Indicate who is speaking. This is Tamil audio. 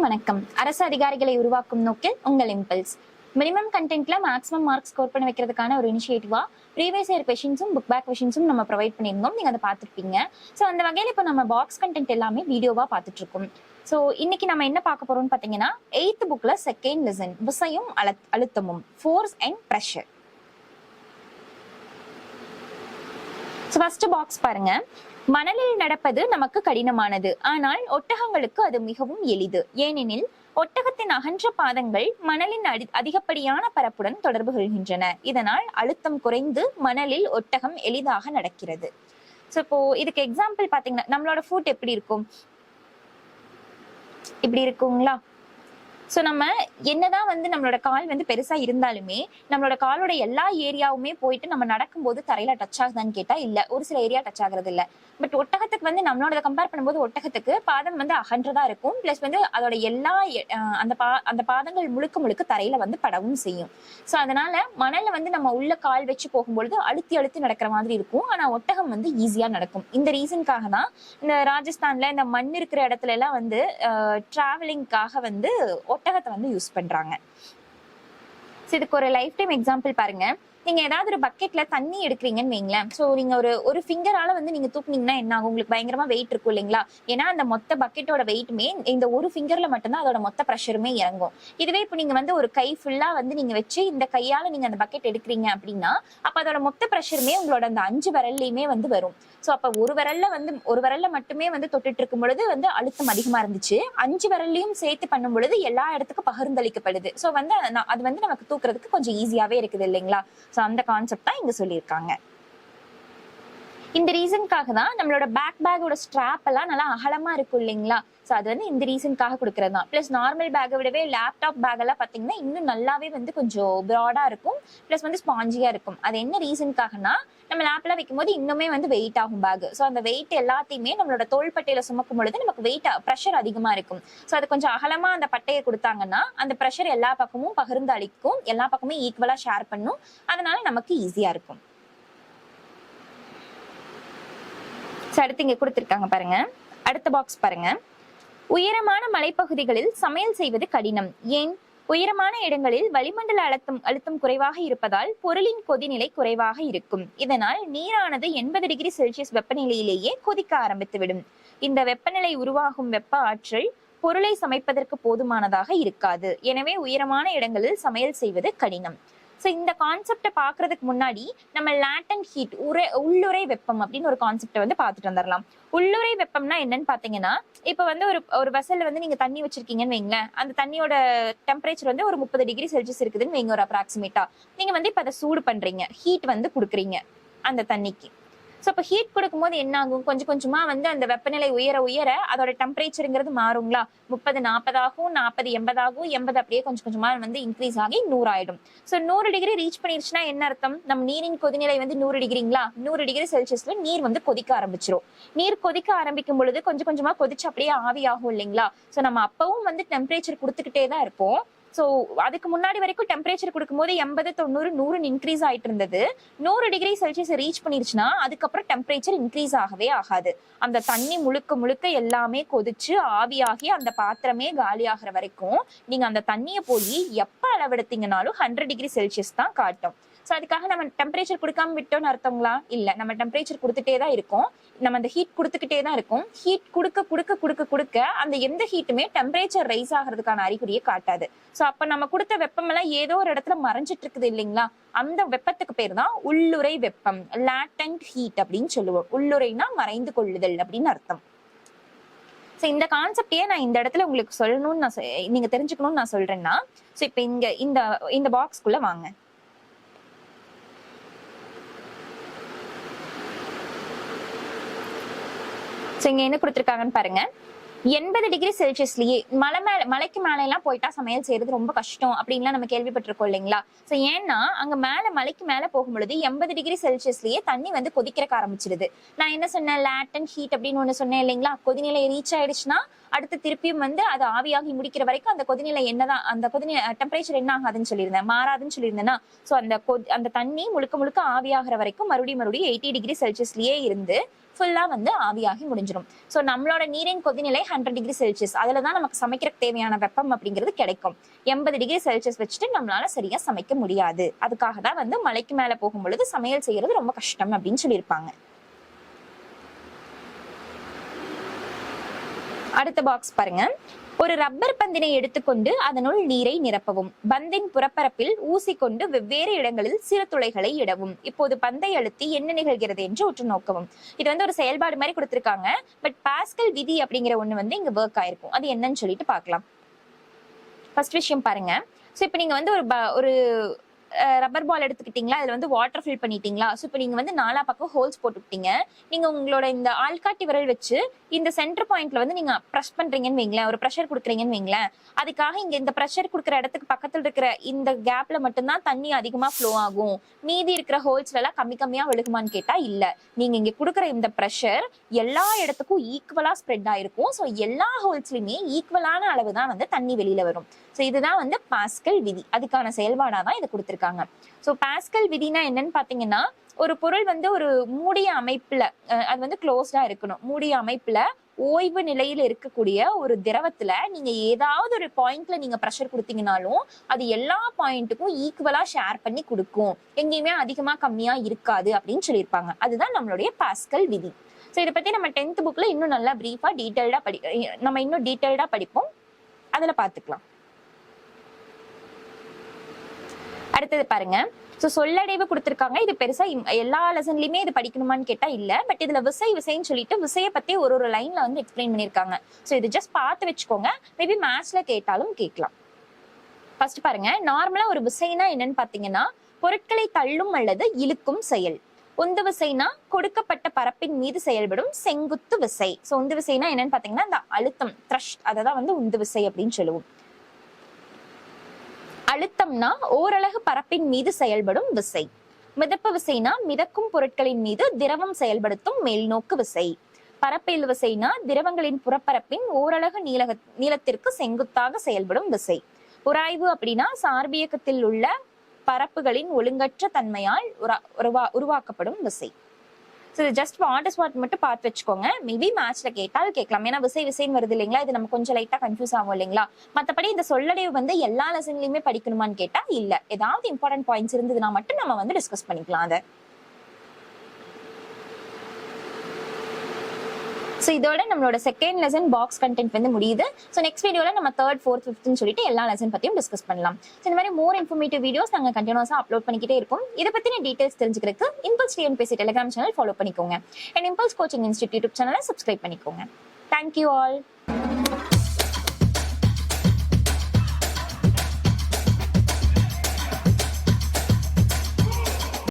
Speaker 1: வணக்கம். அரசு அதிகாரிகளை உருவாக்கும் நோக்கில் உங்கள் இம்பல்ஸ். மினிமம் கண்டென்ட்ல மேக்ஸிமம் மார்க் ஸ்கோர் பண்ண வைக்கிறதுக்கான ஒரு இனிஷியேட்டிவா ப்ரீவியஸ் இயர் கொஷின்ஸும் புக் பேக் கொஷின்ஸும் நம்ம ப்ரொவைட் பண்ணியிருந்தோம். நீங்க அதை பார்த்துருப்பீங்க. ஸோ அந்த வகையில் இப்போ நம்ம பாக்ஸ் கண்டென்ட் எல்லாமே வீடியோவா பார்த்துட்டு இருக்கோம். ஸோ இன்னைக்கு நம்ம என்ன பார்க்க போறோம்னு பார்த்தீங்கன்னா 8th புக்ல செகண்ட் லெசன் விசையும் அழுத்தமும் force and pressure. So first box பாருங்க. மணலில் நடப்பது நமக்கு கடினமானது, ஆனால் ஒட்டகங்களுக்கு அது மிகவும் எளிது. ஏனெனில் ஒட்டகத்தின் அகன்ற பாதங்கள் மணலின் அதிகப்படியான பரப்புடன் தொடர்பு கொள்கின்றன. இதனால் அழுத்தம் குறைந்து மணலில் ஒட்டகம் எளிதாக நடக்கிறது. ஸோ இப்போ இதுக்கு எக்ஸாம்பிள் பாத்தீங்கன்னா நம்மளோட ஃபுட் எப்படி இருக்கும், இப்படி இருக்குங்களா? ஸோ நம்ம என்னதான் நம்மளோட கால் பெருசா இருந்தாலுமே நம்மளோட காலோட எல்லா ஏரியாவுமே போயிட்டு நம்ம நடக்கும்போது தரையில டச் ஆகுதான்னு கேட்டா இல்ல, ஒரு சில ஏரியா டச் ஆகுறது இல்ல. பட் ஒட்டகத்துக்கு நம்மளோட கம்பேர் பண்ணும்போது ஒட்டகத்துக்கு பாதம் அகன்றதா இருக்கும். பிளஸ் அதோட எல்லா அந்த பாதங்கள் முழுக்க முழுக்க தரையில படவும் செய்யும். ஸோ அதனால மணல்ல நம்ம உள்ள கால் வச்சு போகும்பொழுது அழுத்தி அழுத்தி நடக்கிற மாதிரி இருக்கும். ஆனா ஒட்டகம் ஈஸியா நடக்கும். இந்த ரீசனுக்காக தான் இந்த ராஜஸ்தான்ல இந்த மண் இருக்கிற இடத்துல எல்லாம் டிராவலிங்காக ஒட்டகத்தை யூஸ் பண்றாங்க. இதுக்கு ஒரு லைஃப் டைம் எக்ஸாம்பிள் பாருங்க. நீங்க ஏதாவது ஒரு பக்கெட்ல தண்ணி எடுக்கிறீங்கன்னு வைங்களேன். ஸோ நீங்க ஒரு ஃபிங்கரால நீங்க தூக்குனீங்கன்னா என்ன ஆகும், உங்களுக்கு பயங்கரமா வெயிட் இருக்கும் இல்லைங்களா? ஏன்னா அந்த மொத்த பக்கெட்டோட வெயிட்டுமே இந்த ஒரு ஃபிங்கர்ல மட்டும்தான் அதோட மொத்த ப்ரெஷருமே இறங்கும். இதுவே இப்போ நீங்க ஒரு கை ஃபுல்லா நீங்க வச்சு இந்த கையால நீங்க அந்த பக்கெட் எடுக்கிறீங்க அப்படின்னா அப்ப அதோட மொத்த ப்ரெஷருமே உங்களோட அந்த 5 விரல்லையுமே வரும். ஸோ அப்ப ஒரு விரல்ல மட்டுமே தொட்டுட்டு இருக்கும் பொழுது அழுத்தம் அதிகமா இருந்துச்சு. 5 விரல்லையும் சேர்த்து பண்ணும் பொழுது எல்லா இடத்துக்கும் பகிர்ந்தளிக்கப்படுது. ஸோ அது நமக்கு தூக்குறதுக்கு கொஞ்சம் ஈஸியாவே இருக்குது இல்லைங்களா? ஸோ அந்த கான்செப்ட் தான் இங்க சொல்லியிருக்காங்க. இந்த ரீசனுக்காக தான் நம்மளோட பேக்கோட ஸ்ட்ராப் எல்லாம் நல்லா அகலமா இருக்கும் இல்லைங்களா? ஸோ அது இந்த ரீசனுக்காக கொடுக்கறது தான். பிளஸ் நார்மல் பேக்கை விடவே லேப்டாப் பேக் எல்லாம் பார்த்தீங்கன்னா இன்னும் நல்லாவே கொஞ்சம் ப்ராடா இருக்கும். பிளஸ் ஸ்பாஞ்சியா இருக்கும். அது என்ன ரீசனுக்காகனா நம்ம லேப்ல வைக்கும் போது இன்னுமே வெயிட் ஆகும் பேக். ஸோ அந்த வெயிட் எல்லாத்தையுமே நம்மளோட தோள்பட்டையில சுமக்கும் பொழுது நமக்கு வெயிட் ப்ரெஷர் அதிகமா இருக்கும். ஸோ அது கொஞ்சம் அகலமா அந்த பட்டையை கொடுத்தாங்கன்னா அந்த ப்ரெஷர் எல்லா பக்கமும் பகிர்ந்து அளிக்கும், எல்லா பக்கமும் ஈக்குவலா ஷேர் பண்ணும். அதனால நமக்கு ஈஸியா இருக்கும். அடுத்து இங்க கொடுத்திருக்காங்க பாருங்க. அடுத்த பாக்ஸ் பாருங்க. உயரமான மலைப்பகுதிகளில் சமையல் செய்வது கடினம். ஏன்? உயரமான இடங்களில் வளிமண்டல அழுத்தம் குறைவாக இருப்பதால் பொருளின் கொதிநிலை குறைவாக இருக்கும். இதனால் நீரானது 80 டிகிரி செல்சியஸ் வெப்பநிலையிலேயே கொதிக்க ஆரம்பித்துவிடும். இந்த வெப்பநிலை உருவாகும் வெப்ப ஆற்றல் பொருளை சமைப்பதற்கு போதுமானதாக இருக்காது. எனவே உயரமான இடங்களில் சமையல் செய்வது கடினம். ஸோ இந்த கான்செப்டை பாக்குறதுக்கு முன்னாடி நம்ம லேட்டன்ட் ஹீட் உள்ளுறை வெப்பம் அப்படின்னு ஒரு கான்செப்டை பார்த்துட்டு வந்துடலாம். உள்ளுறை வெப்பம்னா என்னன்னு பாத்தீங்கன்னா இப்ப ஒரு வெசல்ல நீங்க தண்ணி வச்சிருக்கீங்கன்னு வைங்களேன். அந்த தண்ணியோட டெம்பரேச்சர் ஒரு 30 டிகிரி செல்சியஸ் இருக்குதுன்னு வைங்க ஒரு அப்ராக்சிமேட்டா. நீங்க இப்ப அதை சூடு பண்றீங்க, ஹீட் கொடுக்குறீங்க அந்த தண்ணிக்கு. ஸோ இப்போ ஹீட் கொடுக்கும்போது என்ன ஆகும், கொஞ்சம் கொஞ்சமா அந்த வெப்பநிலை உயர உயர அதோட டெம்பரேச்சருங்கிறது மாறுங்களா? 30 40 ஆகும், 40 80 ஆகும், 80 அப்படியே கொஞ்சம் கொஞ்சமா இன்க்ரீஸ் ஆகி 100 ஆயிடும். ஸோ 100 டிகிரி ரீச் பண்ணிருச்சுன்னா என்ன அர்த்தம்? நம்ம நீரின் கொதிநிலை 100 டிகிரிங்களா? 100 டிகிரி செல்சியஸ்ல நீர் கொதிக்க ஆரம்பிச்சிரும். நீர் கொதிக்க ஆரம்பிக்கும் பொழுது கொஞ்சம் கொஞ்சமா கொதிச்சு அப்படியே ஆவி ஆகும் இல்லைங்களா? ஸோ நம்ம அப்பவும் டெம்பரேச்சர் கொடுத்துக்கிட்டே தான் இருப்போம். ஸோ அதுக்கு முன்னாடி வரைக்கும் டெம்பரேச்சர் கொடுக்கும்போது 80 90 100 இன்க்ரீஸ் ஆயிட்டு இருந்தது. 100 டிகிரி செல்சியஸ் ரீச் பண்ணிருச்சுன்னா அதுக்கப்புறம் டெம்பரேச்சர் இன்க்ரீஸ் ஆகவே ஆகாது. அந்த தண்ணி முழுக்க முழுக்க எல்லாமே கொதிச்சு ஆவியாகி அந்த பாத்திரமே காலி ஆகிற வரைக்கும் நீங்க அந்த தண்ணியை போய் எப்ப அளவெடுத்தீங்கன்னாலும் 100 டிகிரி செல்சியஸ் தான் காட்டும். ஸோ அதுக்காக நம்ம டெம்பரேச்சர் கொடுக்காம விட்டோம்னு அர்த்தங்களா? இல்ல, நம்ம டெம்பரேச்சர் கொடுத்துட்டே தான் இருக்கும். நம்ம அந்த ஹீட் கொடுத்துக்கிட்டே தான் இருக்கும். ஹீட் கொடுக்க கொடுக்க கொடுக்க கொடுக்க அந்த எந்த ஹீட்டுமே டெம்பரேச்சர் ரைஸ் ஆகிறதுக்கான அறிகுறியை காட்டாது. ஸோ அப்ப நம்ம கொடுத்த வெப்பம் எல்லாம் ஏதோ ஒரு இடத்துல மறைஞ்சிட்டு இருக்குது இல்லைங்களா? அந்த வெப்பத்துக்கு பேர் தான் உள்ளுறை வெப்பம், லேட்டன்ட் ஹீட் அப்படின்னு சொல்லுவோம். உள்ளுறைனா மறைந்து கொள்ளுதல் அப்படின்னு அர்த்தம். ஸோ இந்த கான்செப்டே நான் இந்த இடத்துல உங்களுக்கு சொல்லணும்னு நீங்க தெரிஞ்சுக்கணும்னு நான் சொல்றேன்னா, ஸோ இப்ப இந்த பாக்ஸ்குள்ள வாங்க. இங்க என்ன கொடுத்திருக்காங்கன்னு பாருங்க. 80 டிகிரி செல்சியஸ்லயே மலைக்கு மேல எல்லாம் போயிட்டா சமையல் செய்யறது ரொம்ப கஷ்டம் அப்படின்லாம் நம்ம கேள்விப்பட்டிருக்கோம் இல்லைங்களா? சோ ஏன்னா அங்க மலைக்கு மேல போகும்பொழுது 80 டிகிரி செல்சியஸ்லயே தண்ணி கொதிக்கிறக்க ஆரம்பிச்சிருது. நான் என்ன சொன்னேன், லேட்டன் ஹீட் அப்படின்னு ஒண்ணு சொன்னேன் இல்லைங்களா? கொதிநிலை ரீச் ஆயிடுச்சுன்னா அடுத்து திருப்பியும் அது ஆவியாகி முடிக்கிற வரைக்கும் அந்த கொதிநிலை என்னதான், அந்த கொதிநிலை டெம்பரேச்சர் என்ன ஆகாதுன்னு சொல்லியிருந்தேன், மாறாதுன்னு சொல்லியிருந்தேன்னா, சோ அந்த தண்ணி முழுக்க முழுக்க ஆவியாகிற வரைக்கும் மறுபடியும் 80 டிகிரி செல்சியஸ்லயே இருந்து ஃபுல்லா ஆவியாகி முடிஞ்சிடும். சோ நம்மளோட நீரின் கொதிநிலை 100°C. அதுலதான் நமக்கு சமைக்கிறதுக்கு தேவையான வெப்பம் அப்படிங்கிறது கிடைக்கும். 80°C வச்சுட்டு நம்மளால சரியா சமைக்க முடியாது. அதுக்காக தான் வந்து மலைக்கு மேல போகும் பொழுது சமையல் செய்யறது ரொம்ப கஷ்டம் அப்படின்னு சொல்லியிருப்பாங்க. அடுத்த பாக்ஸ் பாருங்க. ஒரு ரப்பர் பந்தினை எடுத்துக்கொண்டு அதனுள் நீரை நிரப்பவும். பந்தின் புறப்பரப்பில் ஊசி கொண்டு வெவ்வேறு இடங்களில் சிறு துளைகளை இடவும். இப்போது பந்தை அழுத்தி என்ன நிகழ்கிறது என்று உற்று நோக்கவும். இது வந்து ஒரு செயல்பாடு மாதிரி கொடுத்திருக்காங்க. பட் பாஸ்கல் விதி அப்படிங்கிற ஒண்ணு வந்து இங்க ஒர்க் ஆயிருக்கும். அது என்னன்னு சொல்லிட்டு பார்க்கலாம். ஃபர்ஸ்ட் விஷயம் பாருங்க. சோ இப்ப நீங்க வந்து ஒரு ரப்பர் பால் எடுத்துக்கிட்டீங்களா, அதுல வந்து வாட்டர் ஃபில் பண்ணிட்டீங்களா. ஸோ இப்போ நீங்க வந்து 4 பக்கம் ஹோல்ஸ் போட்டுக்கிட்டீங்க. நீங்க உங்களோட இந்த ஆள்காட்டி விரல் வச்சு இந்த சென்டர் பாயிண்ட்ல வந்து நீங்க ப்ரெஸ் பண்றீங்கன்னு வைங்களேன், ஒரு ப்ரெஷர் கொடுக்குறீங்கன்னு வைங்களேன். அதுக்காக இங்க இந்த ப்ரெஷர் கொடுக்குற இடத்துக்கு பக்கத்துல இருக்கிற இந்த கேப்ல மட்டும்தான் தண்ணி அதிகமா ஃப்ளோ ஆகும். மீதி இருக்கிற ஹோல்ஸ்ல எல்லாம் கம்மியா விழுகுமான்னு கேட்டா இல்ல. நீங்க இங்க கொடுக்குற இந்த ப்ரெஷர் எல்லா இடத்துக்கும் ஈக்குவலா ஸ்ப்ரெட் ஆயிருக்கும். ஸோ எல்லா ஹோல்ஸ்லயுமே ஈக்குவலான அளவு தான் வந்து தண்ணி வெளியில வரும். ஸோ இதுதான் வந்து பாஸ்கல் விதி. அதுக்கான செயல்பாடாதான் இதை கொடுத்திருக்காங்க. ஸோ பாஸ்கல் விதினா என்னன்னு பாத்தீங்கன்னா, ஒரு பொருள் வந்து ஒரு மூடிய அமைப்புல, அது வந்து க்ளோஸ்டா இருக்கணும். மூடிய அமைப்புல ஓய்வு நிலையில இருக்கக்கூடிய ஒரு திரவத்துல நீங்க ஏதாவது ஒரு பாயிண்ட்ல நீங்க ப்ரெஷர் கொடுத்தீங்கன்னாலும் அது எல்லா பாயிண்ட்டுக்கும் ஈக்குவலா ஷேர் பண்ணி கொடுக்கும். எங்கேயுமே அதிகமா கம்மியா இருக்காது அப்படின்னு சொல்லியிருப்பாங்க. அதுதான் நம்மளுடைய பாஸ்கல் விதி. ஸோ இதை பத்தி நம்ம 10th புக்ல இன்னும் நல்லா பிரீஃபா டீடைல்டா படிப்போம். அதுல பாத்துக்கலாம். அடுத்தது பாருங்க. சோ சொல்லடைவு கொடுத்திருக்காங்க. இது பெருசா எல்லா லெசன்லயுமே இது படிக்கணுமான்னு கேட்டா இல்ல. பட் இதுல விசைன்னு சொல்லிட்டு விசையை பத்தி ஒரு லைன்ல வந்து எக்ஸ்பிளைன் பண்ணிருக்காங்க. சோ இது ஜஸ்ட் பார்த்து வச்சுக்கோங்க. மேபி மேத்ஸ்ல கேட்டாலும் கேட்கலாம். ஃபர்ஸ்ட் பாருங்க. நார்மலா ஒரு விசைனா என்னன்னு பாத்தீங்கன்னா, பொருட்களை தள்ளும் அல்லது இழுக்கும் செயல். உந்து விசைனா கொடுக்கப்பட்ட பரப்பின் மீது செயல்படும் செங்குத்து விசை. சோ உந்து விசைனா என்னன்னு பாத்தீங்கன்னா, இந்த அழுத்தம் த்ரஸ்ட், அததான் வந்து உந்து விசை அப்படின்னு சொல்லுவோம். அழுத்தம்னா ஓரலகு பரப்பின் மீது செயல்படும் விசை. மிதப்பு விசைனா மிதக்கும் பொருட்களின் மீது திரவம் செயல்படுத்தும் மேல்நோக்கு விசை. பரப்பில் விசைனா திரவங்களின் புறப்பரப்பின் ஓரலகு நீளத்திற்கு செங்குத்தாக செயல்படும் விசை. உராய்வு அப்படின்னா சார்பியக்கத்தில் உள்ள பரப்புகளின் ஒழுங்கற்ற தன்மையால் உருவாக்கப்படும் விசை. ஜஸ்ட் வாட் மட்டும் பார்த்து வச்சுக்கோங்க. மேபி மேட்ச்ல கேட்டால் கேட்கலாம். ஏன்னா விசைன்னு வருது இல்லைங்களா, இது நம்ம கொஞ்சம் லைட்டா கன்ஃபியூஸ் ஆகும் இல்லைங்களா. மற்றபடி இந்த சொல்லடைவு வந்து எல்லா லெசன்லயுமே படிக்கணுமான்னு கேட்டா இல்ல. ஏதாவது இம்பார்ட்டன்ட் பாயிண்ட்ஸ் இருந்ததுன்னா மட்டும் நம்ம வந்து டிஸ்கஸ் பண்ணிக்கலாம் அதை. ஸோ இதோட நம்மளோட செகண்ட் லெசன் பாக்ஸ் கண்டென்ட் வந்து முடியுது. ஸோ நெக்ஸ்ட் வீடியோல நம்ம 3rd, 4th, 5th சொல்லிட்டு எல்லா லெசன் பத்தியும் டிஸ்கஸ் பண்ணலாம். ஸோ இந்த மாதிரி மோர் இன்ஃபர்மேட்டிவ் வீடியோஸ் நாங்கள் கண்டினியூஸா அப்லோட் பண்ணிக்கிட்டே இருக்கும். இதை பத்தின டீடைல்ஸ் தெரிஞ்சுக்கிறதுக்கு impulse TNPSC Telegram channel follow பண்ணிக்கோங்க. அண்ட் இம்பல்ஸ் கோச்சிங் இன்ஸ்டிடியூட் சேனலை சப்ஸ்கிரைப் பண்ணிக்கோங்க. Thank you all.